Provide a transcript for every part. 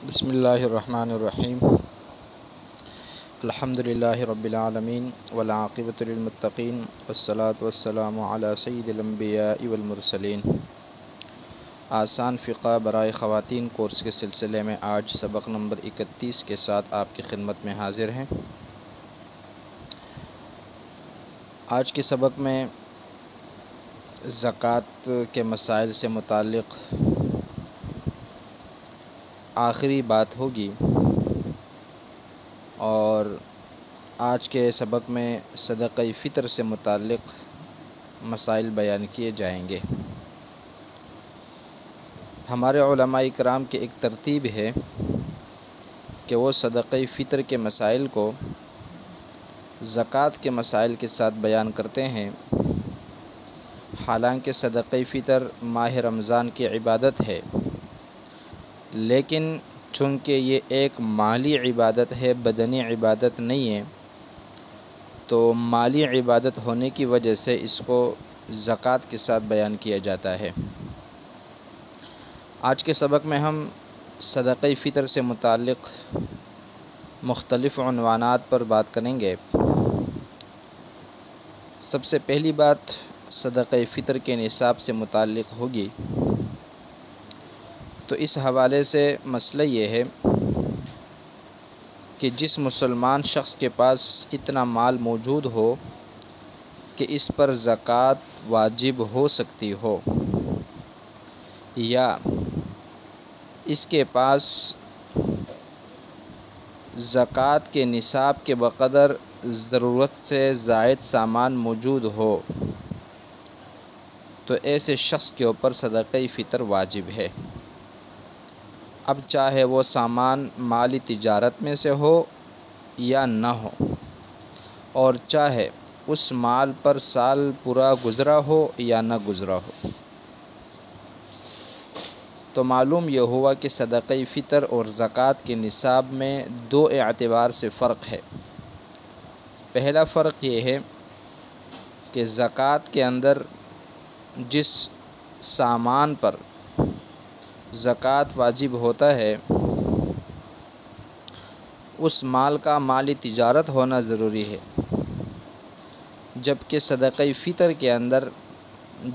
بسم اللہ الرحمن الرحیم الحمد للہ رب العالمین والعاقبۃ للمتقین والصلاة والسلام علی سید الانبیاء والمرسلین۔ آسان فقہ برائے خواتین کورس کے سلسلے میں آج سبق نمبر 31 کے ساتھ آپ کی خدمت میں حاضر ہیں۔ آج کے سبق میں زکوٰۃ کے مسائل سے متعلق آخری بات ہوگی، اور آج کے سبق میں صدقہ فطر سے متعلق مسائل بیان کیے جائیں گے۔ ہمارے علماء کرام کی ایک ترتیب ہے کہ وہ صدقہ فطر کے مسائل کو زکوٰۃ کے مسائل کے ساتھ بیان کرتے ہیں۔ حالانکہ صدقہ فطر ماہ رمضان کی عبادت ہے، لیکن چونکہ یہ ایک مالی عبادت ہے، بدنی عبادت نہیں ہے، تو مالی عبادت ہونے کی وجہ سے اس کو زکوٰۃ کے ساتھ بیان کیا جاتا ہے۔ آج کے سبق میں ہم صدقہ فطر سے متعلق مختلف عنوانات پر بات کریں گے۔ سب سے پہلی بات صدقہ فطر کے نصاب سے متعلق ہوگی، تو اس حوالے سے مسئلہ یہ ہے کہ جس مسلمان شخص کے پاس اتنا مال موجود ہو کہ اس پر زکوٰۃ واجب ہو سکتی ہو، یا اس کے پاس زکوٰۃ کے نصاب کے بقدر ضرورت سے زائد سامان موجود ہو، تو ایسے شخص کے اوپر صدقہ فطر واجب ہے۔ اب چاہے وہ سامان مالی تجارت میں سے ہو یا نہ ہو، اور چاہے اس مال پر سال پورا گزرا ہو یا نہ گزرا ہو۔ تو معلوم یہ ہوا کہ صدقہ فطر اور زکوٰۃ کے نصاب میں دو اعتبار سے فرق ہے۔ پہلا فرق یہ ہے کہ زکوٰۃ کے اندر جس سامان پر زکوٰۃ واجب ہوتا ہے اس مال کا مالی تجارت ہونا ضروری ہے، جبکہ صدقہ فطر کے اندر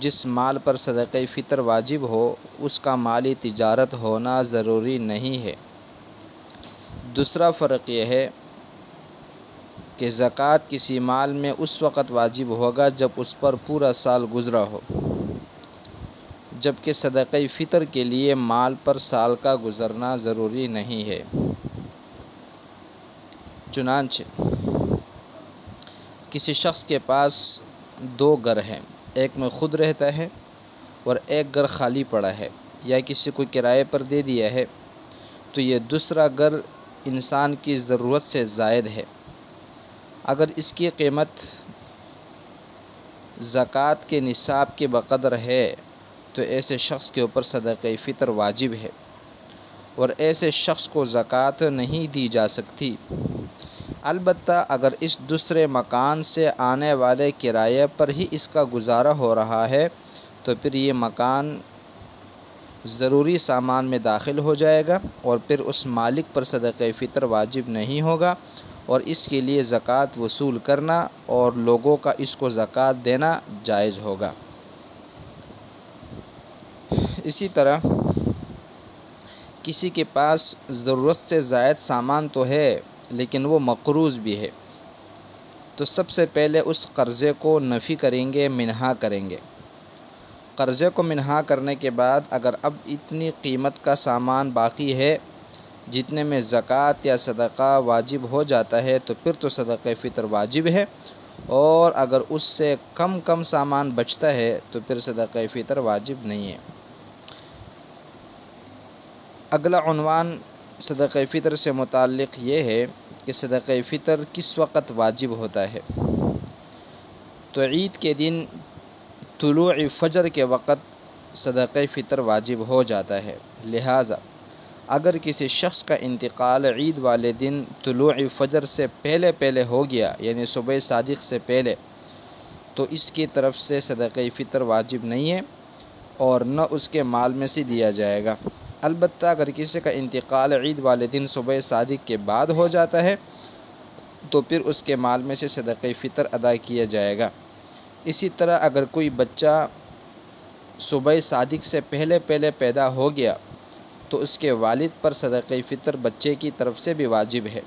جس مال پر صدقہ فطر واجب ہو اس کا مالی تجارت ہونا ضروری نہیں ہے۔ دوسرا فرق یہ ہے کہ زکوٰۃ کسی مال میں اس وقت واجب ہوگا جب اس پر پورا سال گزرا ہو، جبکہ صدقہ فطر کے لیے مال پر سال کا گزرنا ضروری نہیں ہے۔ چنانچہ کسی شخص کے پاس دو گھر ہیں، ایک میں خود رہتا ہے اور ایک گھر خالی پڑا ہے، یا کسی کو کرائے پر دے دیا ہے، تو یہ دوسرا گھر انسان کی ضرورت سے زائد ہے۔ اگر اس کی قیمت زکوٰۃ کے نصاب کے بقدر ہے تو ایسے شخص کے اوپر صدقہ فطر واجب ہے، اور ایسے شخص کو زکوٰۃ نہیں دی جا سکتی۔ البتہ اگر اس دوسرے مکان سے آنے والے کرائے پر ہی اس کا گزارا ہو رہا ہے تو پھر یہ مکان ضروری سامان میں داخل ہو جائے گا، اور پھر اس مالک پر صدقہ فطر واجب نہیں ہوگا، اور اس کے لیے زکوٰۃ وصول کرنا اور لوگوں کا اس کو زکوٰۃ دینا جائز ہوگا۔ اسی طرح کسی کے پاس ضرورت سے زائد سامان تو ہے لیکن وہ مقروض بھی ہے، تو سب سے پہلے اس قرضے کو نفی کریں گے، منہا کریں گے۔ قرضے کو منہا کرنے کے بعد اگر اب اتنی قیمت کا سامان باقی ہے جتنے میں زکوٰۃ یا صدقہ واجب ہو جاتا ہے تو پھر تو صدقہ فطر واجب ہے، اور اگر اس سے کم سامان بچتا ہے تو پھر صدقہ فطر واجب نہیں ہے۔ اگلا عنوان صدقہ فطر سے متعلق یہ ہے کہ صدقہ فطر کس وقت واجب ہوتا ہے۔ تو عید کے دن طلوع فجر کے وقت صدقہ فطر واجب ہو جاتا ہے، لہٰذا اگر کسی شخص کا انتقال عید والے دن طلوع فجر سے پہلے ہو گیا، یعنی صبح صادق سے پہلے، تو اس کی طرف سے صدقہ فطر واجب نہیں ہے اور نہ اس کے مال میں سے دیا جائے گا۔ البتہ اگر کسی کا انتقال عید والے دن صبح صادق کے بعد ہو جاتا ہے تو پھر اس کے مال میں سے صدقہ فطر ادا کیا جائے گا۔ اسی طرح اگر کوئی بچہ صبح صادق سے پہلے پیدا ہو گیا تو اس کے والد پر صدقہ فطر بچے کی طرف سے بھی واجب ہے،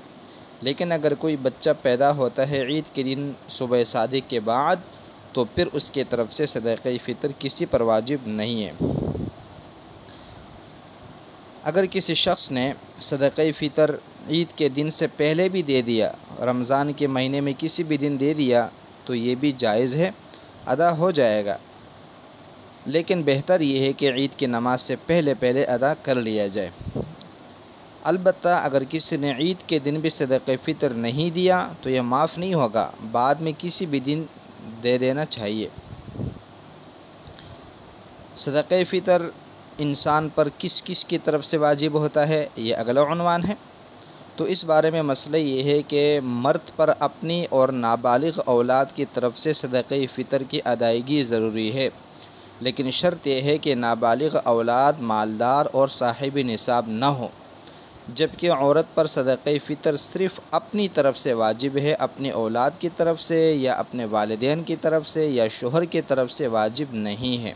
لیکن اگر کوئی بچہ پیدا ہوتا ہے عید کے دن صبح صادق کے بعد تو پھر اس کی طرف سے صدقہ فطر کسی پر واجب نہیں ہے۔ اگر کسی شخص نے صدقہ فطر عید کے دن سے پہلے بھی دے دیا، رمضان کے مہینے میں کسی بھی دن دے دیا تو یہ بھی جائز ہے، ادا ہو جائے گا، لیکن بہتر یہ ہے کہ عید کی نماز سے پہلے ادا کر لیا جائے۔ البتہ اگر کسی نے عید کے دن بھی صدقہ فطر نہیں دیا تو یہ معاف نہیں ہوگا، بعد میں کسی بھی دن دے دینا چاہیے۔ صدقہ فطر انسان پر کس کس کی طرف سے واجب ہوتا ہے، یہ اگلا عنوان ہے۔ تو اس بارے میں مسئلہ یہ ہے کہ مرد پر اپنی اور نابالغ اولاد کی طرف سے صدقہ فطر کی ادائیگی ضروری ہے، لیکن شرط یہ ہے کہ نابالغ اولاد مالدار اور صاحب نصاب نہ ہو، جبکہ عورت پر صدقہ فطر صرف اپنی طرف سے واجب ہے، اپنی اولاد کی طرف سے یا اپنے والدین کی طرف سے یا شوہر کی طرف سے واجب نہیں ہے۔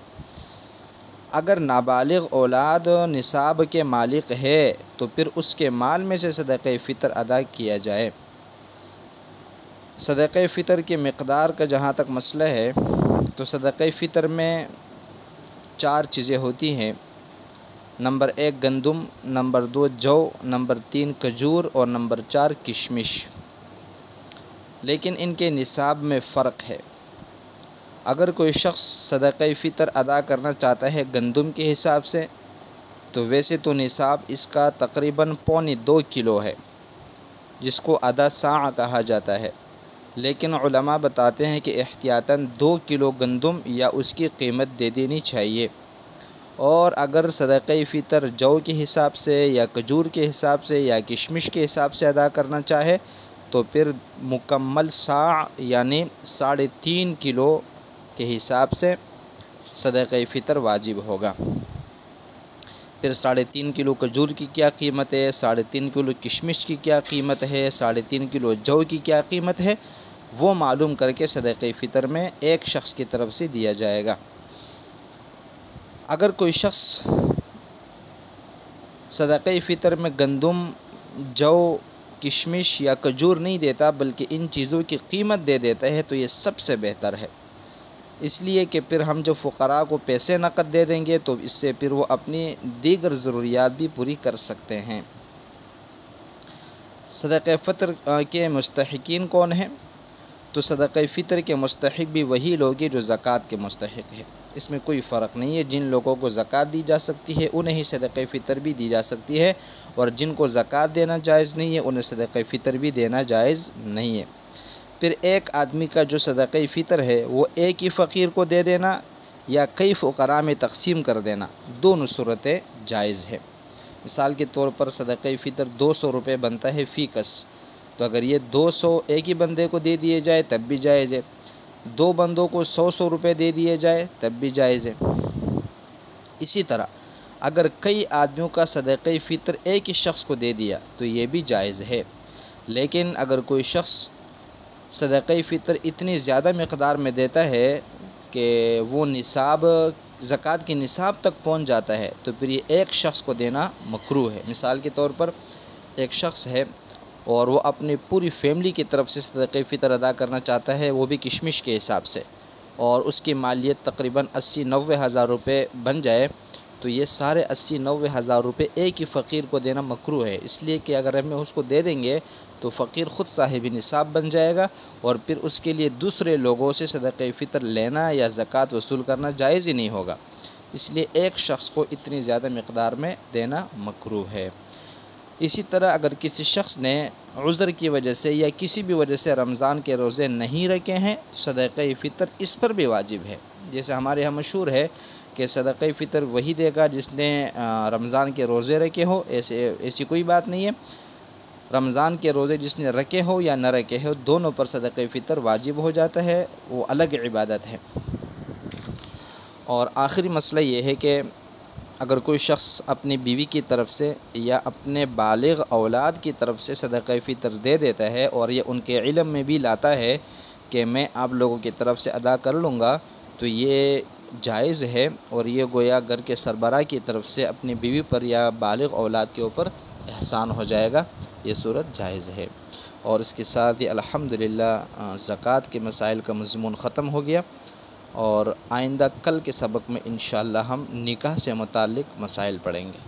اگر نابالغ اولاد نصاب کے مالک ہے تو پھر اس کے مال میں سے صدقہ فطر ادا کیا جائے۔ صدقہ فطر کی مقدار کا جہاں تک مسئلہ ہے تو صدقہ فطر میں 4 چیزیں ہوتی ہیں: نمبر 1 گندم، نمبر 2 جو، نمبر 3 کھجور اور نمبر 4 کشمش، لیکن ان کے نصاب میں فرق ہے۔ اگر کوئی شخص صدقہ فطر ادا کرنا چاہتا ہے گندم کے حساب سے تو ویسے تو نصاب اس کا تقریباً 1.25 کلو ہے، جس کو آدھا صاع کہا جاتا ہے، لیکن علماء بتاتے ہیں کہ احتیاطاً 2 کلو گندم یا اس کی قیمت دے دینی چاہیے، اور اگر صدقہ فطر جو کے حساب سے یا کھجور کے حساب سے یا کشمش کے حساب سے ادا کرنا چاہے تو پھر مکمل صاع یعنی 3.5 کلو کے حساب سے صدقہ فطر واجب ہوگا۔ پھر 3.5 کلو کھجور کی کیا قیمت ہے، 3.5 کلو کشمش کی کیا قیمت ہے، 3.5 کلو جو کی کیا قیمت ہے، وہ معلوم کر کے صدقہ فطر میں ایک شخص کی طرف سے دیا جائے گا۔ اگر کوئی شخص صدقہ فطر میں گندم، جو، کشمش یا کھجور نہیں دیتا بلکہ ان چیزوں کی قیمت دے دیتا ہے تو یہ سب سے بہتر ہے، اس لیے کہ پھر ہم جو فقراء کو پیسے نقد دے دیں گے تو اس سے پھر وہ اپنی دیگر ضروریات بھی پوری کر سکتے ہیں۔ صدقہ فطر کے مستحقین کون ہیں؟ تو صدقہ فطر کے مستحق بھی وہی لوگ ہیں جو زکوٰۃ کے مستحق ہیں، اس میں کوئی فرق نہیں ہے۔ جن لوگوں کو زکوٰۃ دی جا سکتی ہے انہیں ہی صدقہ فطر بھی دی جا سکتی ہے، اور جن کو زکوٰۃ دینا جائز نہیں ہے انہیں صدقہ فطر بھی دینا جائز نہیں ہے۔ پھر ایک آدمی کا جو صدقہ فطر ہے وہ ایک ہی فقیر کو دے دینا یا کئی فقراء میں تقسیم کر دینا، دونوں صورتیں جائز ہے۔ مثال کے طور پر صدقہ فطر 200 روپے بنتا ہے فی کس، تو اگر یہ 200 ایک ہی بندے کو دے دیے جائے تب بھی جائز ہے، 2 بندوں کو 100 روپے دے دیے جائے تب بھی جائز ہے۔ اسی طرح اگر کئی آدمیوں کا صدقہ فطر ایک ہی شخص کو دے دیا تو یہ بھی جائز ہے، لیکن اگر کوئی شخص صدقہ فطر اتنی زیادہ مقدار میں دیتا ہے کہ وہ نصاب، زکوٰۃ کی نصاب تک پہنچ جاتا ہے تو پھر یہ ایک شخص کو دینا مکروہ ہے۔ مثال کے طور پر ایک شخص ہے اور وہ اپنی پوری فیملی کی طرف سے صدقہ فطر ادا کرنا چاہتا ہے، وہ بھی کشمش کے حساب سے، اور اس کی مالیت تقریباً 80-90 ہزار روپے بن جائے تو یہ سارے 80-90 ہزار روپے ایک ہی فقیر کو دینا مکروہ ہے، اس لیے کہ اگر ہمیں اس کو دے دیں گے تو فقیر خود صاحب نصاب بن جائے گا، اور پھر اس کے لیے دوسرے لوگوں سے صدقہ فطر لینا یا زکوٰۃ وصول کرنا جائز ہی نہیں ہوگا، اس لیے ایک شخص کو اتنی زیادہ مقدار میں دینا مکروہ ہے۔ اسی طرح اگر کسی شخص نے عذر کی وجہ سے یا کسی بھی وجہ سے رمضان کے روزے نہیں رکھے ہیں صدقہ فطر اس پر بھی واجب ہے۔ جیسے ہمارے یہاں مشہور ہے کہ صدقہ فطر وہی دے گا جس نے رمضان کے روزے رکھے ہو، ایسی کوئی بات نہیں ہے، رمضان کے روزے جس نے رکھے ہو یا نہ رکھے ہو دونوں پر صدقہ فطر واجب ہو جاتا ہے، وہ الگ عبادت ہے۔ اور آخری مسئلہ یہ ہے کہ اگر کوئی شخص اپنی بیوی کی طرف سے یا اپنے بالغ اولاد کی طرف سے صدقہ فطر دے دیتا ہے اور یہ ان کے علم میں بھی لاتا ہے کہ میں آپ لوگوں کی طرف سے ادا کر لوں گا، تو یہ جائز ہے، اور یہ گویا گھر کے سربراہ کی طرف سے اپنی بیوی پر یا بالغ اولاد کے اوپر احسان ہو جائے گا، یہ صورت جائز ہے۔ اور اس کے ساتھ ہی الحمدللہ زکوٰۃ کے مسائل کا مضمون ختم ہو گیا، اور آئندہ کل کے سبق میں انشاءاللہ ہم نکاح سے متعلق مسائل پڑھیں گے۔